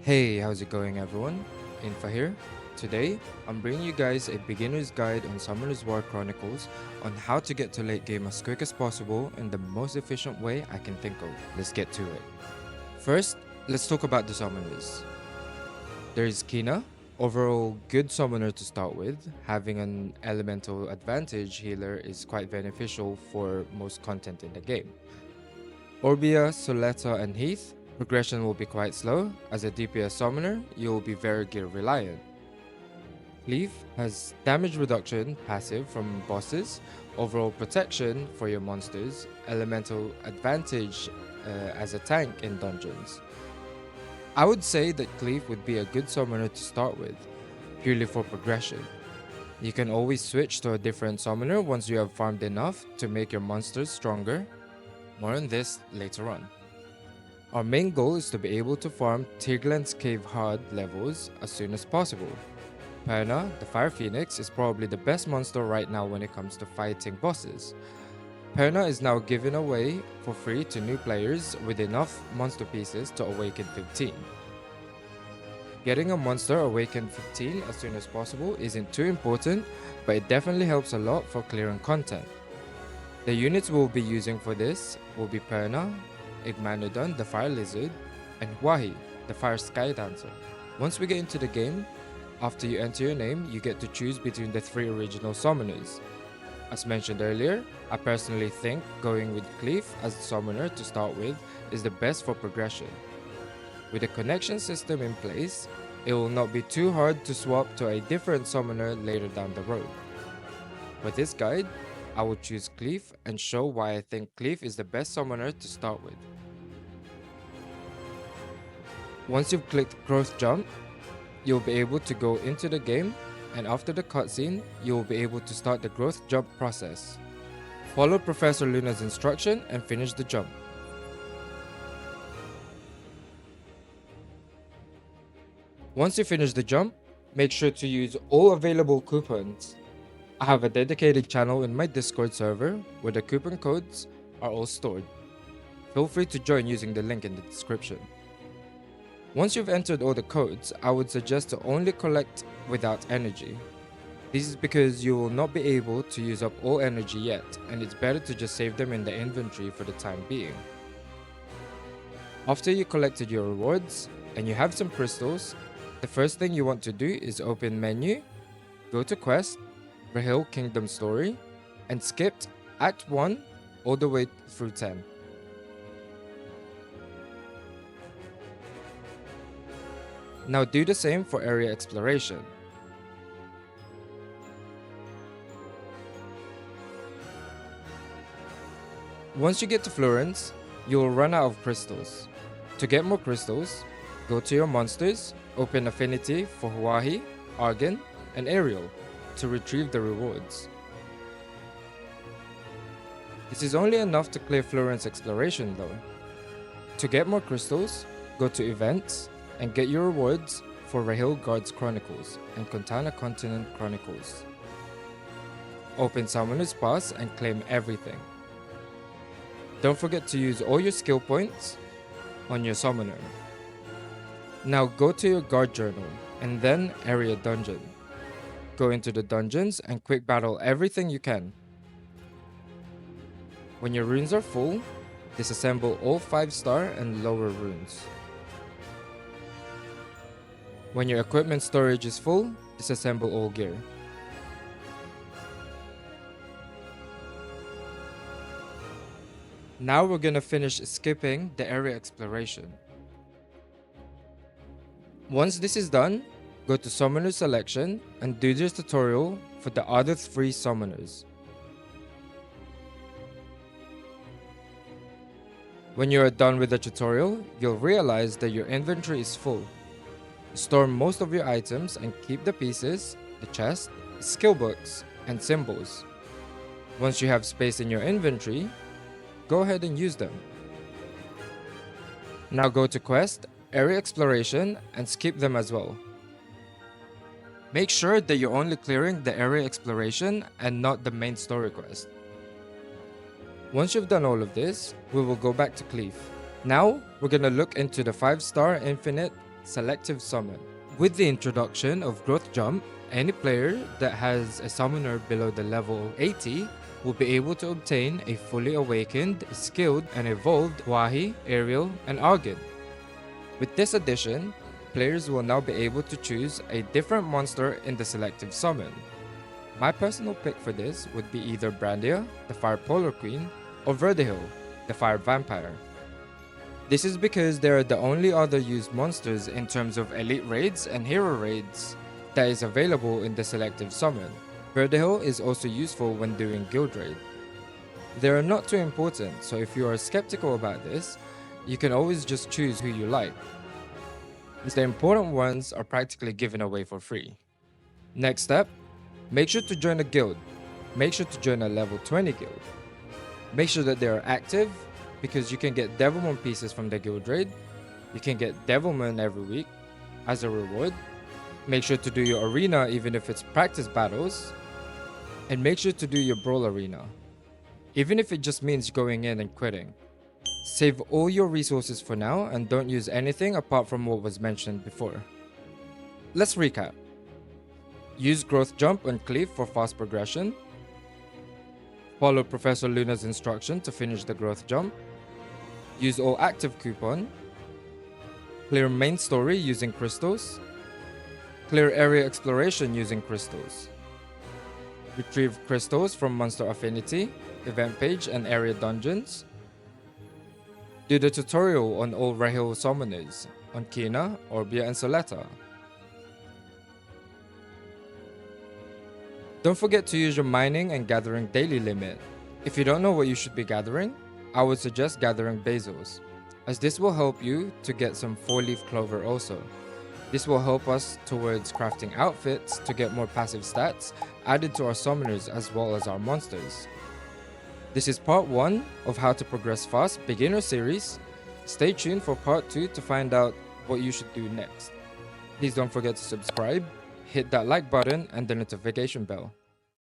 Hey, how's it going everyone? Infa here. Today, I'm bringing you guys a beginner's guide on Summoner's War Chronicles on how to get to late game as quick as possible in the most efficient way I can think of. Let's get to it. First, let's talk about the summoners. There is Kina, overall good summoner to start with. Having an elemental advantage healer is quite beneficial for most content in the game. Orbia, Soletta, and Heath, progression will be quite slow. As a DPS summoner, you will be very gear reliant. Cleave has damage reduction passive from bosses, overall protection for your monsters, elemental advantage as a tank in dungeons. I would say that Cleave would be a good summoner to start with, purely for progression. You can always switch to a different summoner once you have farmed enough to make your monsters stronger. More on this later on. Our main goal is to be able to farm Tiglan's Cave hard levels as soon as possible. Perna, the Fire Phoenix, is probably the best monster right now when it comes to fighting bosses. Perna is now given away for free to new players with enough monster pieces to awaken 15. Getting a monster awakened 15 as soon as possible isn't too important, but it definitely helps a lot for clearing content. The units we'll be using for this will be Perna, Igmanodon, the Fire Lizard, and Wahi, the Fire Sky Dancer. Once we get into the game, after you enter your name, you get to choose between the 3 original summoners. As mentioned earlier, I personally think going with Cleave as the summoner to start with is the best for progression. With a connection system in place, it will not be too hard to swap to a different summoner later down the road. For this guide, I will choose Cleave and show why I think Cleave is the best summoner to start with. Once you've clicked Growth Jump, you'll be able to go into the game, and after the cutscene, you will be able to start the growth jump process. Follow Professor Luna's instruction and finish the jump. Once you finish the jump, make sure to use all available coupons. I have a dedicated channel in my Discord server where the coupon codes are all stored. Feel free to join using the link in the description. Once you've entered all the codes, I would suggest to only collect without energy. This is because you will not be able to use up all energy yet, and it's better to just save them in the inventory for the time being. After you collected your rewards, and you have some crystals, the first thing you want to do is open menu, go to quest, Rahil Kingdom Story, and skip Act 1 all the way through 10. Now do the same for area exploration. Once you get to Florence, you will run out of crystals. To get more crystals, go to your monsters, open affinity for Hawaii, Argan, and Ariel to retrieve the rewards. This is only enough to clear Florence exploration though. To get more crystals, go to events, and get your rewards for Rahil Guard's Chronicles and Contana Continent Chronicles. Open Summoner's Pass and claim everything. Don't forget to use all your skill points on your summoner. Now go to your guard journal and then area dungeon. Go into the dungeons and quick battle everything you can. When your runes are full, disassemble all 5-star and lower runes. When your equipment storage is full, disassemble all gear. Now we're gonna finish skipping the area exploration. Once this is done, go to Summoner Selection and do this tutorial for the other 3 summoners. When you are done with the tutorial, you'll realize that your inventory is full. Store most of your items and keep the pieces, the chest, skill books, and symbols. Once you have space in your inventory, go ahead and use them. Now go to quest, area exploration, and skip them as well. Make sure that you're only clearing the area exploration and not the main story quest. Once you've done all of this, we will go back to Cleave. Now, we're gonna look into the 5-star infinite Selective Summon. With the introduction of Growth Jump, any player that has a summoner below the level 80 will be able to obtain a fully awakened, skilled, and evolved Wahi, Aerial, and Argid. With this addition, players will now be able to choose a different monster in the Selective Summon. My personal pick for this would be either Brandia, the Fire Polar Queen, or Verdihill, the Fire Vampire. This is because they are the only other used monsters in terms of elite raids and hero raids that is available in the Selective Summon. Verdihill is also useful when doing guild raid. They are not too important, so if you are skeptical about this, you can always just choose who you like, as the important ones are practically given away for free. Next step, make sure to join a guild. Make sure to join a level 20 guild. Make sure that they are active, because you can get Devilman pieces from the guild raid. You can get Devilman every week as a reward. Make sure to do your arena even if it's practice battles. And make sure to do your brawl arena, even if it just means going in and quitting. Save all your resources for now and don't use anything apart from what was mentioned before. Let's recap. Use Growth Jump on Cleave for fast progression. Follow Professor Luna's instruction to finish the Growth Jump. Use all active coupon. Clear main story using crystals. Clear area exploration using crystals. Retrieve crystals from Monster Affinity, event page, and area dungeons. Do the tutorial on all Rahil summoners on Kina, Orbia, and Soletta. Don't forget to use your mining and gathering daily limit. If you don't know what you should be gathering, I would suggest gathering basils, as this will help you to get some 4-leaf clover also. This will help us towards crafting outfits to get more passive stats added to our summoners as well as our monsters. This is part 1 of How to Progress Fast beginner series. Stay tuned for part 2 to find out what you should do next. Please don't forget to subscribe, hit that like button and the notification bell.